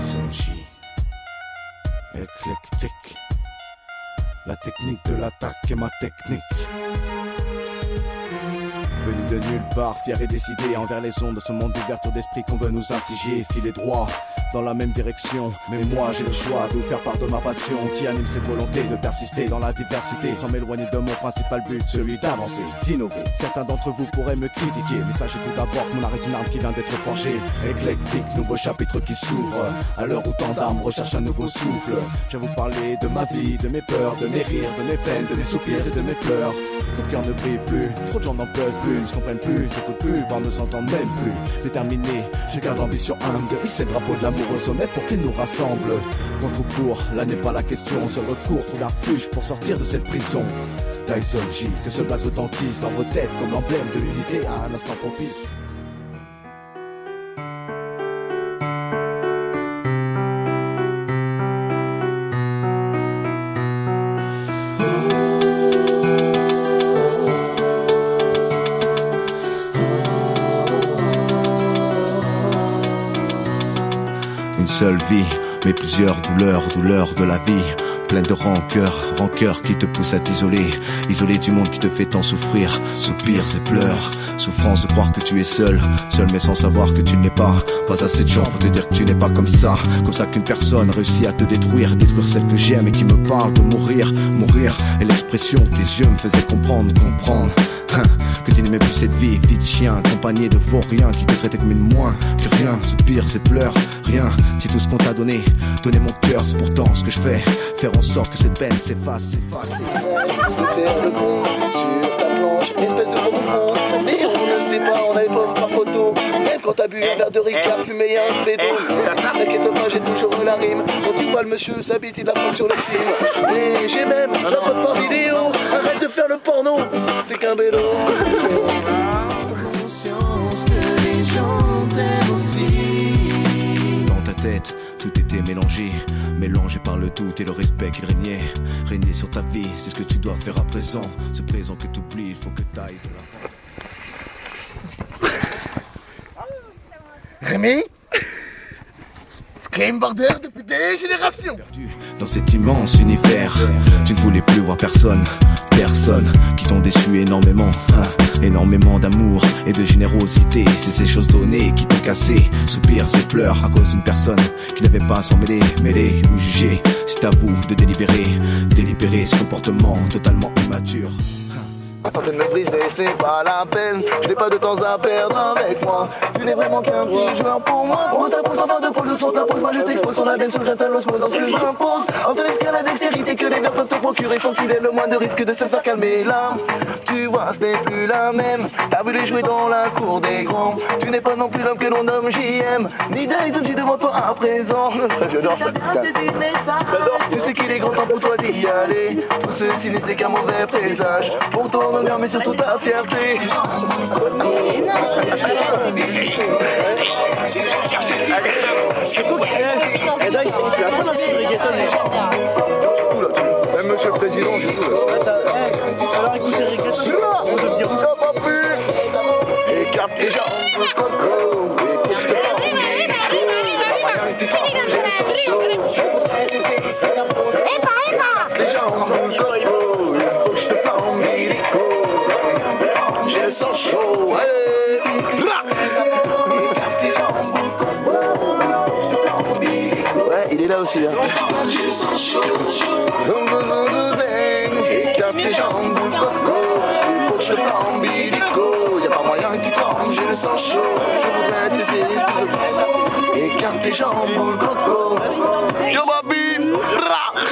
Tyson G, éclectique. La technique de l'attaque est ma technique. Venu de nulle part, fier et décidé envers les ondes de ce monde d'ouverture d'esprit qu'on veut nous infliger. Filer droit dans la même direction, mais moi j'ai le choix de vous faire part de ma passion qui anime cette volonté de persister dans la diversité sans m'éloigner de mon principal but, celui d'avancer, d'innover. Certains d'entre vous pourraient me critiquer, mais sachez tout d'abord que mon art est une arme qui vient d'être forgée. Éclectique, nouveau chapitre qui s'ouvre à l'heure où tant d'âmes recherchent un nouveau souffle. Je vais vous parler de ma vie, de mes peurs, de mes rires, de mes peines, de mes soupirs et de mes pleurs. Mon cœur ne brille plus, trop de gens n'en peuvent plus, ne se comprennent plus, s'écoutent plus, voire ne s'entendent même plus. Déterminé, je garde l'ambition humble de hisser le drapeau de l'amour au sommet pour qu'il nous rassemble. Contre ou pour, là n'est pas la question, seul recours trouve un refuge pour sortir de cette prison. Tyson G, que ce blaze retentisse dans vos têtes comme l'emblème de l'unité à un instant propice. Seule vie, mais plusieurs douleurs de la vie. Pleine de rancœur qui te pousse à t'isoler. Isolé du monde qui te fait tant souffrir. Soupirs et pleurs, souffrance de croire que tu es seul mais sans savoir que tu ne l'es pas. Pas assez de gens pour te dire que tu n'es pas comme ça qu'une personne réussit à te détruire celle que j'aime et qui me parle de mourir. Et l'expression de tes yeux me faisait comprendre que tu n'aimais plus cette vie de chien, accompagné de vauriens qui te traitaient comme une moins que rien. Soupirs et pleurs, rien, c'est tout ce qu'on t'a donné mon cœur, c'est pourtant ce que je fais, faire en sorte que cette peine s'efface. Faire le con sur ta planche, espèce de gros mais on ne sait pas, on a les preuves par photo. Même quand t'as bu un verre de Ricard, fumé un bédo. T'inquiète pas, j'ai toujours eu la rime. Quand tu vois le monsieur s'habite, il la prend sur le film. Et j'ai même la preuve par vidéo. Arrête de faire le porno, c'est qu'un bédo. Conscience que les gens t'aiment aussi. Dans ta tête, tout était mélangé par le doute et le respect qu'il régnait sur ta vie. C'est ce que tu dois faire à présent. Ce présent que t'oublies, il faut que t'ailles de l'avant. Rémi, Screamborder depuis des générations. Perdu dans cet immense univers, tu ne voulais plus voir personne qui t'ont déçu énormément d'amour et de générosité. C'est ces choses données qui t'ont cassé. Soupirs et pleurs à cause d'une personne qui n'avait pas à s'en mêler ou juger. C'est à vous de délibérer ce comportement totalement immature. Certaines me brisent, mais c'est pas la peine. Je n'ai pas de temps à perdre avec moi. Tu n'es vraiment qu'un petit joueur pour moi. On t'impose en de pose sur ta pose. Moi je t'expose sur la benne, sur j'attends l'osmose dans ce que j'impose. En te risquant la dextérité que les verres peuvent te procurer sans qu'il ait le moins de risque de se faire calmer là. Tu vois, ce n'est plus la même. T'as voulu jouer dans la cour des grands. Tu n'es pas non plus l'homme que l'on nomme JM. Ni Dyson G devant toi à présent. J'adore ça. J'adore. Tu sais qu'il est grand temps pour toi d'y aller. Tout ceci n'était qu'un mauvais présage. Pour ton honneur mais surtout ta fierté. Même monsieur le président, j'ai tout. Alors écoutez, reggaeton, on devient ça pas plus. Écarte les jambes, coco. Les jambes, j'ai le sang chaud, Ouais, il est là aussi. Écarte tes jambes, coco. Faut que je te parle, bilico. Y'a pas moyen que tu tombes, j'ai le sang chaud. Je voudrais te écarte tes jambes, coco. Yo baby,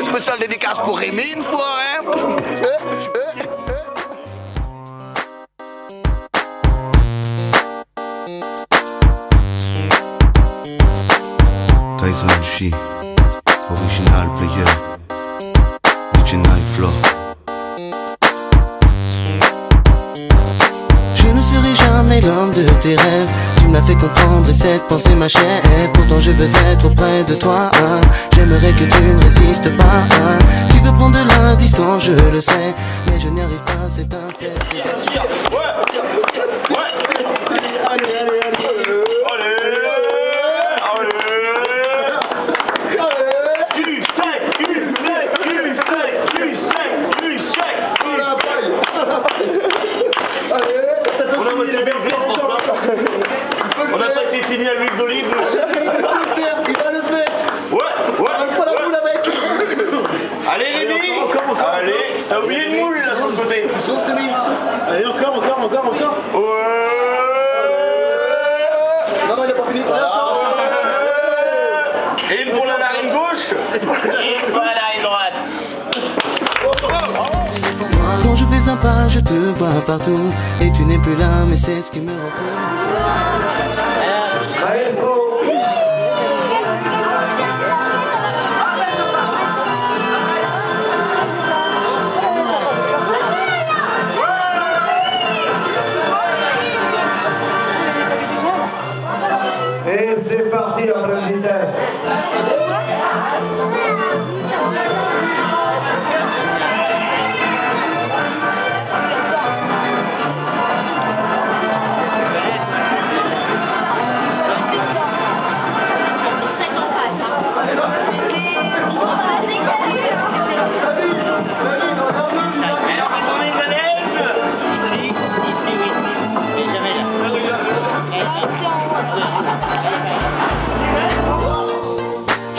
spécial dédicace pour Rémi une fois, hein. Tyson G, original player, DJ Nightflow. Je ne serai jamais l'homme de tes rêves. Tu me l'as fait comprendre et cette pensée m'achève. Pourtant je veux être auprès de toi. J'aimerais que tu ne résistes pas. Tu veux prendre de la distance, je le sais, mais je n'y arrive pas, c'est un fait. Voilà une droite. Quand je fais un pas, je te vois partout. Et tu n'es plus là, mais c'est ce qui me rend fou. Et c'est parti à pleine vitesse.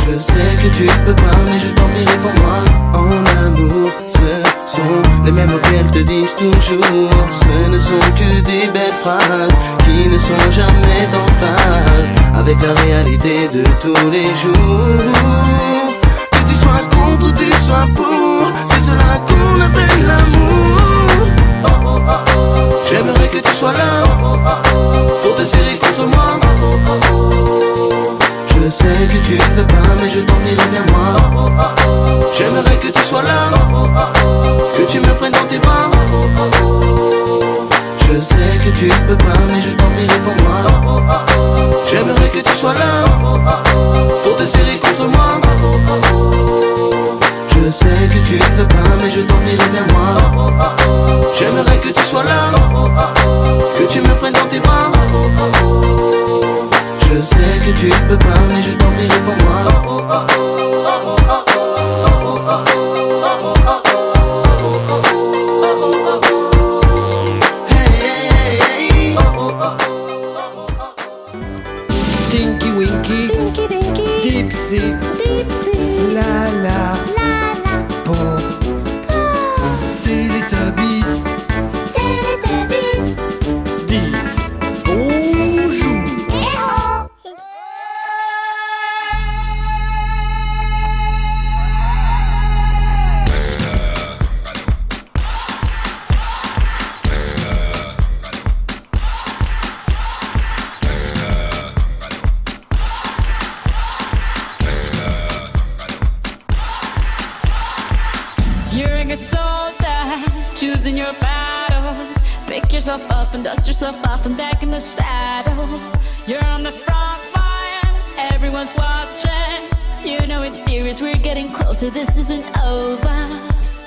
Je sais que tu ne peux pas, mais je t'en prie pour moi. En amour, ce sont les mêmes mots qu'elles te disent toujours. Ce ne sont que des belles phrases qui ne sont jamais en phase avec la réalité de tous les jours. Que tu sois contre ou tu sois pour, c'est cela qu'on appelle l'amour. Oh oh oh oh. J'aimerais que tu sois là pour te serrer contre moi. Je sais que tu ne veux pas, mais je t'en prie, reviens moi. J'aimerais que tu sois là, que tu me prennes dans tes bras. Je sais que tu ne peux pas, mais je t'en prie, réponds-moi. J'aimerais que tu sois là, pour te serrer contre moi. Je sais que tu ne veux pas, mais je t'en prie, reviens moi. J'aimerais que tu sois là, que tu me prennes dans tes bras. Je sais que tu ne peux pas, mais je t'en prie, réponds-moi. Tinky Winky, Dinky Dinky, Dipsy, Dipsy, Lala, Lala, Po, Teletubbies, Teletubbies, 10. Bonjour. Héros. You're a good soldier, choosing your battle. Pick yourself up and dust yourself off and back in the saddle. You're on the front line, everyone's watching. You know it's serious, we're getting closer, this isn't over.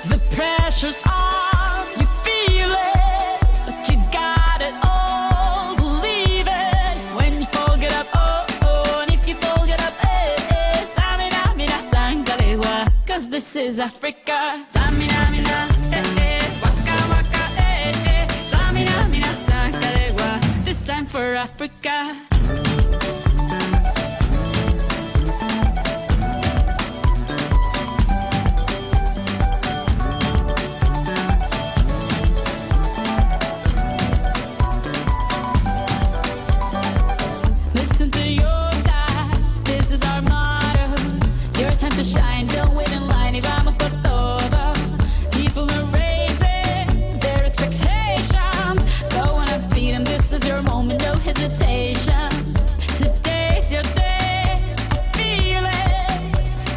The pressure's on, you feel it, but you got it all, believe it. When you fall, get up, oh, oh, and if you fall, get up, eh, eh. Samina, mina, sangalewa, 'cause this is Africa. Samina, mina, eh, eh, waka, waka, eh, eh. Samina, mina, sangalewa, this time for Africa. Listen to your God, this is our motto. Your time to shine, don't wait in line, y vamos por todo. People are raising their expectations. Go on and feed them, this is your moment, no hesitation. Today's your day, I feel it.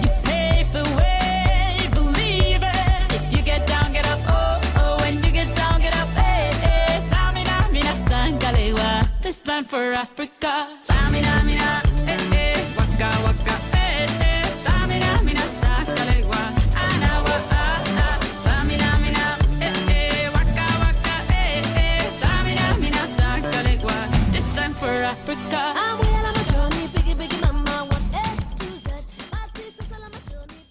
You pave the way, believe it. If you get down, get up, oh, oh. When you get down, get up, eh, eh. Samina, mina, sangalewa, this time for Africa. Samina, mina, eh, eh. Waka, waka, eh, eh. Samina, mina, sangalewa, anawa, ah, ah. Samina, mina, eh, eh. Waka, waka, eh, eh. Samina, mina, sangalewa, this time for Africa. I'm well on my journey, biggie, biggie, mama, one A to Z. My sisters all on my journey.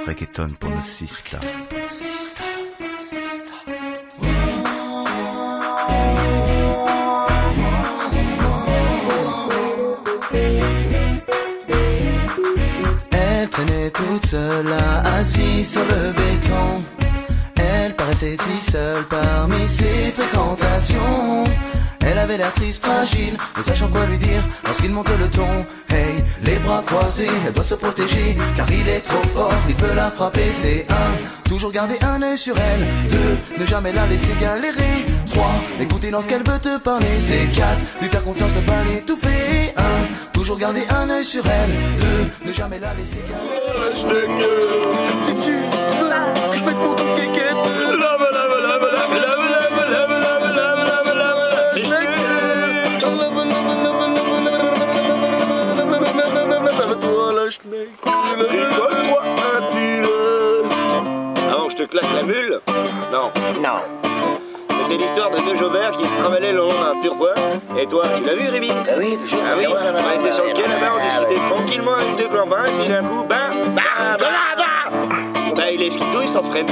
Reggaeton pour nos sisters. Elle traînait toute seule là, assise sur le béton. Elle paraissait si seule parmi ses fréquentations. Elle avait l'air triste, fragile, ne sachant quoi lui dire lorsqu'il monte le ton. Hey, les bras croisés, elle doit se protéger, car il est trop fort, il peut la frapper. C'est 1, toujours garder un œil sur elle. 2, ne jamais la laisser galérer. 3, écouter lorsqu'elle veut te parler. C'est 4, lui faire confiance, ne pas l'étouffer. 1, toujours garder un œil sur elle. 2, ne jamais la laisser galérer. Je fais pour ton kékette. Avant que je te claque la mule? Non. Non. C'était l'histoire de deux Jaubert qui se travalaient le long d'un turbois. Et toi, tu l'as vu, Rémi? Ah oui, toujours. Ah oui, on était sur le quai là-bas, on discutait tranquillement avec deux clampins, et puis d'un coup, il est skidou, il s'en freine.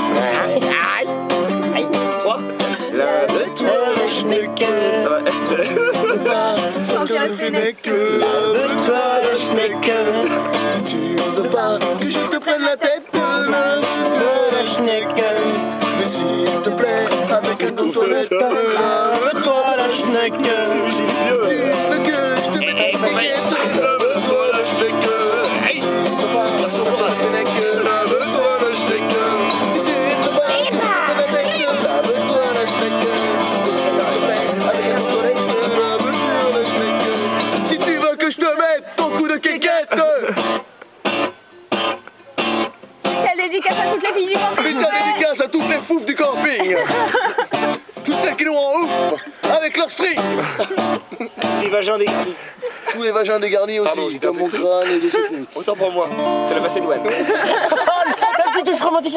Aïe, 3. La toi, Schneck. Tu ne veux pas que je te prenne la tête, la Schneck. Mais s'il te plaît, avec un don toilette, toi la Schneck. Tu veux que je te mette la baguette, toi la Schneck. Hey, la Schneck. Si tu veux que je te mette ton coup de kékette. Quelle dédicace à toutes les filles du camping. Putain, dédicace à toutes les foufs du camping. Toutes celles qui l'ont en ouf avec leur string. Les vagins des... Tous les vagins dégarnis aussi. Pardon, comme mon crâne et des choses. Autant pour moi, c'est la Macédoine. Oh, la petite romantique.